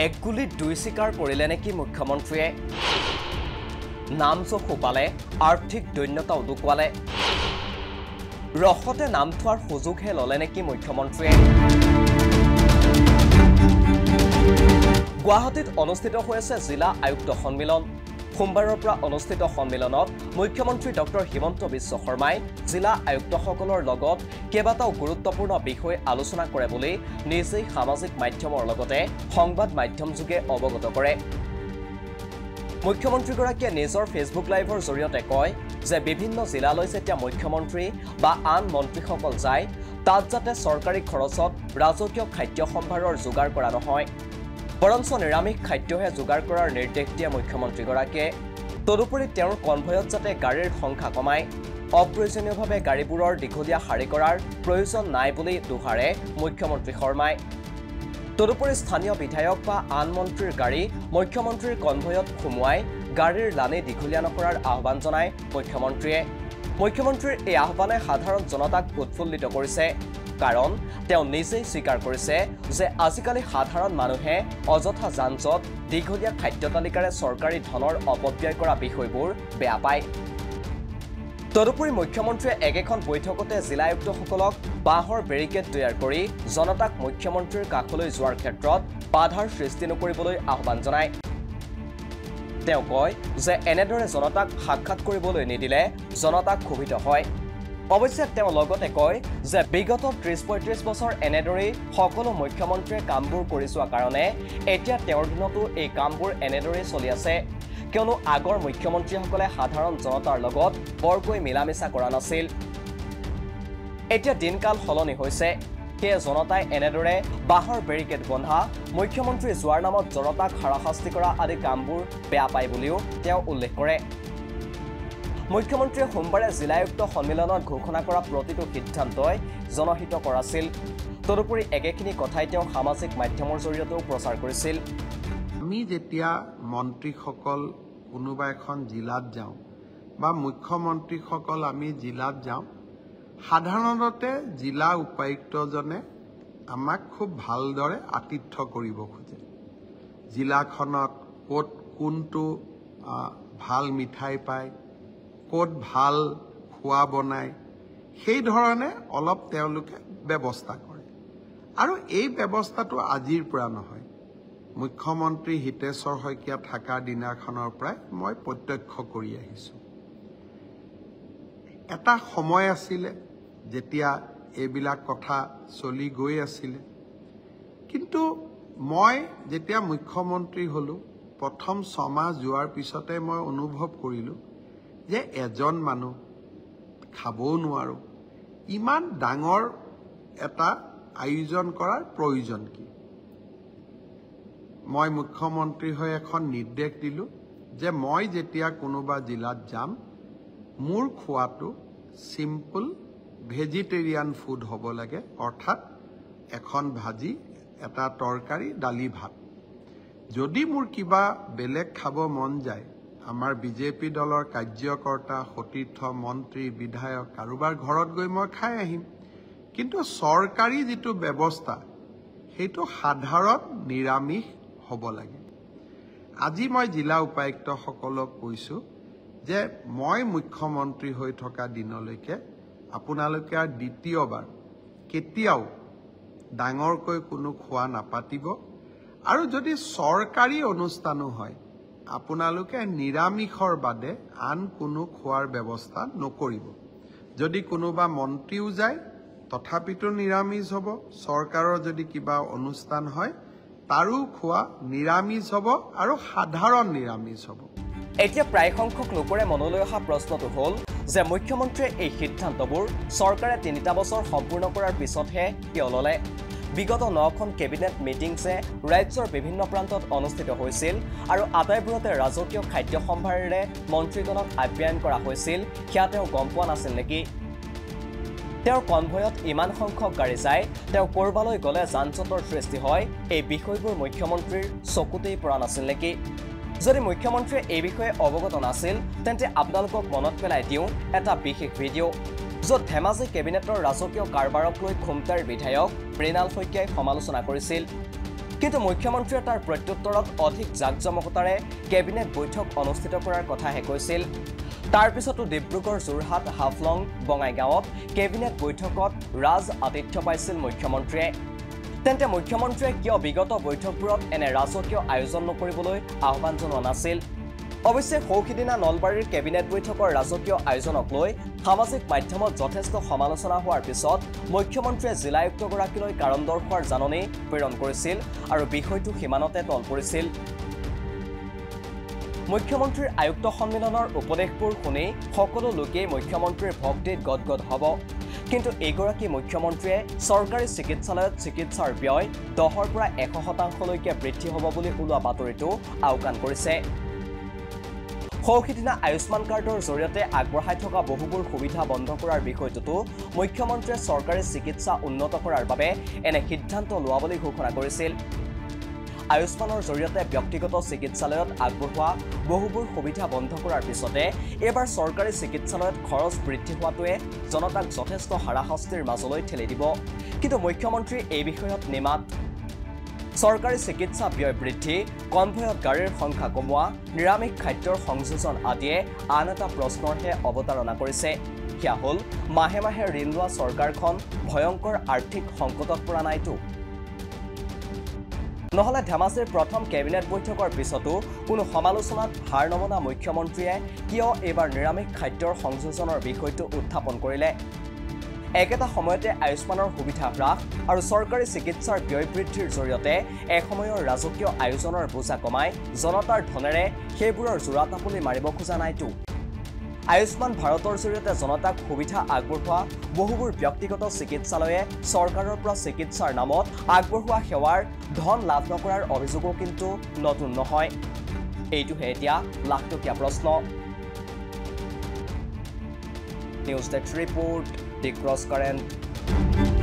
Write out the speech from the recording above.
এক গুলিত দুই চিকাৰ কৰিলে নেকি মুখ্যমন্ত্ৰীয়ে নাম জোপালে আৰ্থিক দৈন্যতা উদুকুৱালে ৰহতে নাম থোৱাৰ সুযোগহে ললে নেকি মুখ্যমন্ত্ৰীয়ে গুৱাহাটীত অনুষ্ঠিত হৈছে জিলা আয়ুক্ত সন্মিলন সোমবাৰৰ পৰা অনুষ্ঠিত সন্মিলনত মুখ্যমন্ত্ৰী ডক্টৰ হিমন্ত বিশ্ব শৰ্মাই জিলা আয়ুক্তসকলৰ লগত কেইবাটাও গুৰুত্বপূৰ্ণ বিষয় আলোচনা কৰে বুলি নিজেই সামাজিক মাধ্যমৰ লগতে সংবাদ মাধ্যমযোগে অৱগত কৰে মুখ্যমন্ত্ৰীগৰাকীয়ে নিজৰ ফেচবুক লাইভৰ জৰিয়তে কয় যে বিভিন্ন জিলালৈ যেতিয়া মুখ্যমন্ত্ৰী বা আন মন্ত্ৰীসকল যায় তাত যাতে চৰকাৰী খৰচত ৰাজকীয় খাদ্য সম্ভাৰৰ যোগাৰ কৰা নহয় বৰঞ্চ নিৰামিষ খাদ্যহে যোগাৰ কৰাৰ নিৰ্দেশ দিয়ে মুখ্যমন্ত্ৰীগৰাকীয়ে তদুপৰি তেওঁৰ কনভয়ত যাতে গাড়ীৰ সংখ্যা কমায় অপ্ৰয়োজনীয়ভাৱে গাড়ীবোৰৰ দীঘলীয়া শাৰী কৰাৰ প্ৰয়োজন নাই বুলি দোহাৰে মুখ্যমন্ত্ৰী শৰ্মাই তদুপৰি স্থানীয় বিধায়ক বা আন মন্ত্ৰীৰ গাড়ী মুখ্যমন্ত্ৰীৰ কনভয়ত সোমোৱাই গাড়ীৰ লানি দীঘলীয়া নকৰাৰ আহ্বান জনায় মুখ্যমন্ত্ৰীৰ এই আহ্বানে সাধাৰণ জনতাক উৎফুল্লিত কৰিছে কাৰণ তেওঁ নিজেই স্বীকাৰ কৰিছে যে আজিকালি সাধাৰণ মানুহে অযথা যানজঁট দীঘলীয়া খাদ্য তালিকাৰে চৰকাৰী ধনৰ অপব্যয় কৰা বিষয়বোৰ বেয়া পায় তদুপৰি মুখ্যমন্ত্ৰীয়ে একেখন বৈঠকতে জিলা আয়ুক্তসকলক বাঁহৰ বেৰিকেড তৈয়াৰ কৰি জনতাক মুখ্যমন্ত্ৰীৰ কাষলৈ যোৱাৰ ক্ষেত্ৰত বাধাৰ সৃষ্টি নকৰিবলৈ আহ্বান জনায় তেওঁ কয় যে এনেদৰে জনতাক সাক্ষাৎ কৰিবলৈ নিদিলে জনতা ক্ষোভিত হয় অৱশ্যে তেওঁ লগতে কয় যে বিগত ৩০-৩৫ বছৰ এনেদৰেই সকলো মুখ্যমন্ত্ৰীয়ে কামবোৰ কৰি যোৱা কাৰণে এতিয়া তেওঁৰ দিনতো এই কামবোৰ এনেদৰেই চলি আছে কিয়নো আগৰ মুখ্যমন্ত্ৰীসকলে সাধাৰণ জনতাৰ লগত বৰকৈ মিলামিছা কৰা নাছিল এতিয়া দিনকাল সলনি হৈছে সেয়ে জনতাই এনেদৰে বাঁহৰ বেৰিকেড বন্ধা মুখ্যমন্ত্ৰী যোৱাৰ নামত জনতাক হাৰাশাস্তি কৰা আদি কামবোৰ বেয়া পায় বুলিও তেওঁ উল্লেখ কৰে মুখ্যমন্ত্ৰীয়ে সোমবাৰে জিলা আয়ুক্ত সন্মিলনত ঘোষণা কৰা প্ৰতিটো সিদ্ধান্তই জনহিতকৰ আছিল তদুপৰি একেখিনি কথাই তেওঁ সামাজিক মাধ্যমৰ জৰিয়তেও প্ৰচাৰ কৰিছিল আমি যেতিয়া মন্ত্ৰীসকল কোনোবা এখন জিলাত যাওঁ বা মুখ্যমন্ত্ৰীসকল আমি জিলাত যাওঁ সাধাৰণতে জিলা উপায়ুক্তজনে আমাক খুব ভালদৰে আতিথ্য কৰিব খোজে জিলাখনত ক'ত কোনটো ভাল মিঠাই পায় ক'ত ভাল খোৱা বনায় সেই ধৰণে অলপ তেওঁলোকে ব্যৱস্থা কৰে আৰু এই ব্যৱস্থাটো আজিৰ পৰা নহয় মুখ্যমন্ত্ৰী হিতেশ্বৰ শইকীয়া থকাৰ দিনাখনৰ পৰাই মই প্ৰত্যক্ষ কৰি আহিছোঁ এটা সময় আছিলে যেতিয়া এইবিলাক কথা চলি গৈ আছিলে কিন্তু মই যেতিয়া মুখ্যমন্ত্ৰী হলোঁ প্ৰথম 6 মাহ যোৱাৰ পিছতে মই অনুভৱ কৰিলোঁ যে এজন মানুহ খাবও নোৱাৰোঁ ইমান ডাঙৰ এটা আয়োজন কৰাৰ প্ৰয়োজন কি মই মুখ্যমন্ত্ৰী হৈ এখন নিৰ্দেশ দিলোঁ যে মই যেতিয়া কোনোবা জিলাত যাম মোৰ খোৱাটো সিম্পল ভেজিটেৰিয়ান ফুড হ'ব লাগে অৰ্থাৎ এখন ভাজি এটা তৰকাৰী দালি ভাত যদি মোৰ কিবা বেলেগ খাব মন যায় আমাৰ বিজেপি দলৰ কাৰ্যকৰ্তা সতীৰ্থ মন্ত্ৰী বিধায়ক কাৰোবাৰ ঘৰত গৈ মই খাই আহিম কিন্তু চৰকাৰী যিটো ব্যৱস্থা সেইটো সাধাৰণ নিৰামিষ হ'ব লাগে আজি মই জিলা উপায়ুক্তসকলক কৈছোঁ যে মই মুখ্যমন্ত্ৰী হৈ থকা দিনলৈকে আপোনালোকে আৰু দ্বিতীয়বাৰ কেতিয়াও ডাঙৰকৈ কোনো খোৱা নাপাতিব আৰু যদি চৰকাৰী অনুষ্ঠানো হয় আপোনালোকে নিৰামিষৰ বাদে আন কোনো খোৱাৰ ব্যৱস্থা নকৰিব যদি কোনোবা মন্ত্ৰীও যায় তথাপিতো নিৰামিষ হ'ব চৰকাৰৰ যদি কিবা অনুষ্ঠান হয় তাৰো খোৱা নিৰামিষ হ'ব আৰু সাধাৰণ নিৰামিষ হ'ব এতিয়া প্ৰায় সংখ্যক লোকৰে মনলৈ অহা প্ৰশ্নটো হ'ল যে মুখ্যমন্ত্ৰীয়ে এই সিদ্ধান্তবোৰ চৰকাৰে 3টা বছৰ সম্পূৰ্ণ কৰাৰ পিছতহে কিয় ল'লে বিগত 9খন কেবিনেট মিটিংছে ৰাজ্যৰ বিভিন্ন প্ৰান্তত অনুষ্ঠিত হৈছিল আৰু আটাইবোৰতে ৰাজকীয় খাদ্য সম্ভাৰেৰে মন্ত্ৰীগণক আপ্যায়ন কৰা হৈছিল সেয়া তেওঁ গম পোৱা নাছিল নেকি তেওঁৰ কনভয়ত ইমান সংখ্যক গাড়ী যায় তেওঁ কৰবালৈ গ'লে যানজঁটৰ সৃষ্টি হয় এই বিষয়বোৰ মুখ্যমন্ত্ৰীৰ চকুতেই পৰা নাছিল নেকি যদি মুখ্যমন্ত্ৰীয়ে এই বিষয়ে অৱগত নাছিল তেন্তে আপোনালোকক মনত পেলাই দিওঁ এটা বিশেষ ভিডিঅ' য'ত ধেমাজি কেবিনেটৰ ৰাজকীয় কাৰবাৰক লৈ খুমটাৰ বিধায়ক মৃণাল শইকীয়াই সমালোচনা কৰিছিল কিন্তু মুখ্যমন্ত্ৰীয়ে তাৰ প্ৰত্যুত্তৰত অধিক জাকজমকতাৰে কেবিনেট বৈঠক অনুষ্ঠিত কৰাৰ কথাহে কৈছিল। তাৰ পিছতো ডিব্ৰুগড়, যোৰহাট, হাফলং, বঙাইগাঁৱত কেবিনেট বৈঠকত ৰাজ আতিথ্য পাইছিল মুখ্যমন্ত্ৰীয়ে। তেন্তে মুখ্যমন্ত্ৰীয়ে কিয় বিগত বৈঠকবোৰত এনে ৰাজকীয় আয়োজন নকৰিবলৈ আহ্বান জনোৱা নাছিল? অৱশ্যে সৌসিদিনা নলবাৰীৰ কেবিনেট বৈঠকৰ ৰাজকীয় আয়োজনক লৈ সামাজিক মাধ্যমত যথেষ্ট সমালোচনা হোৱাৰ পিছত মুখ্যমন্ত্ৰীয়ে জিলা আয়ুক্তগৰাকীলৈ কাৰণ দৰ্শোৱাৰ জাননী প্ৰেৰণ কৰিছিল আৰু বিষয়টো সীমানতে তল পৰিছিল। মুখ্যমন্ত্ৰীৰ আয়ুক্ত সন্মিলনৰ উপদেশবোৰ শুনি সকলো লোকেই মুখ্যমন্ত্ৰীৰ ভক্তিত গদগদ হ'ব। কিন্তু এইগৰাকী মুখ্যমন্ত্ৰীয়ে চৰকাৰী চিকিৎসালয়ত চিকিৎসাৰ ব্যয় 10ৰ পৰা 100% বৃদ্ধি হ'ব বুলি ওলোৱা বাতৰিটো আওকাণ কৰিছে। সৌসিদিনা আয়ুষ্মান কাৰ্ডৰ জৰিয়তে আগবঢ়াই থকা বহুবোৰ সুবিধা বন্ধ কৰাৰ বিষয়টোতো মুখ্যমন্ত্ৰীয়ে চৰকাৰী চিকিৎসা উন্নত কৰাৰ বাবে এনে সিদ্ধান্ত লোৱা বুলি ঘোষণা কৰিছিল। আয়ুষ্মানৰ জৰিয়তে ব্যক্তিগত চিকিৎসালয়ত আগবঢ়োৱা বহুবোৰ সুবিধা বন্ধ কৰাৰ পিছতে এবাৰ চৰকাৰী চিকিৎসালয়ত খৰচ বৃদ্ধি হোৱাটোৱে জনতাক যথেষ্ট হাৰাশাস্তিৰ মাজলৈ ঠেলি দিব। কিন্তু মুখ্যমন্ত্ৰী এই বিষয়ত নিমাত। চৰকাৰী চিকিৎসা ব্যয় বৃদ্ধি, কনভয়ত গাড়ীৰ সংখ্যা কমোৱা, নিৰামিষ খাদ্যৰ সংযোজন আদিয়ে আন এটা প্ৰশ্নৰহে অৱতাৰণা কৰিছে। সেয়া হ'ল মাহে মাহে ঋণ লোৱা চৰকাৰখন ভয়ংকৰ আৰ্থিক সংকটত পৰা নাইতো। নহলে ধেমাজিৰ প্ৰথম কেবিনেট বৈঠকৰ পিছতো কোনো সমালোচনাত হাৰ নমনা মুখ্যমন্ত্ৰীয়ে কিয় এইবাৰ নিৰামিষ খাদ্যৰ সংযোজনৰ বিষয়টো উত্থাপন কৰিলে? একেটা সময়তে আয়ুষ্মানৰ সুবিধা হ্ৰাস আৰু চৰকাৰী চিকিৎসাৰ ব্যয় বৃদ্ধিৰ জৰিয়তে এসময়ৰ ৰাজকীয় আয়োজনৰ বোজা কমাই জনতাৰ ধনেৰে সেইবোৰৰ জোৰা তাপলি মাৰিব খোজা নাইতো। আয়ুষ্মান ভাৰতৰ জৰিয়তে জনতাক সুবিধা আগবঢ়োৱা বহুবোৰ ব্যক্তিগত চিকিৎসালয়ে চৰকাৰৰ পৰা চিকিৎসাৰ নামত আগবঢ়োৱা সেৱাৰ ধন লাভ নকৰাৰ অভিযোগো কিন্তু নতুন নহয়। এইটোহে এতিয়া লাখটকীয়া প্ৰশ্ন। নিউজ ডেস্ক ৰিপোৰ্ট, দি ক্ৰছ কাৰেণ্ট।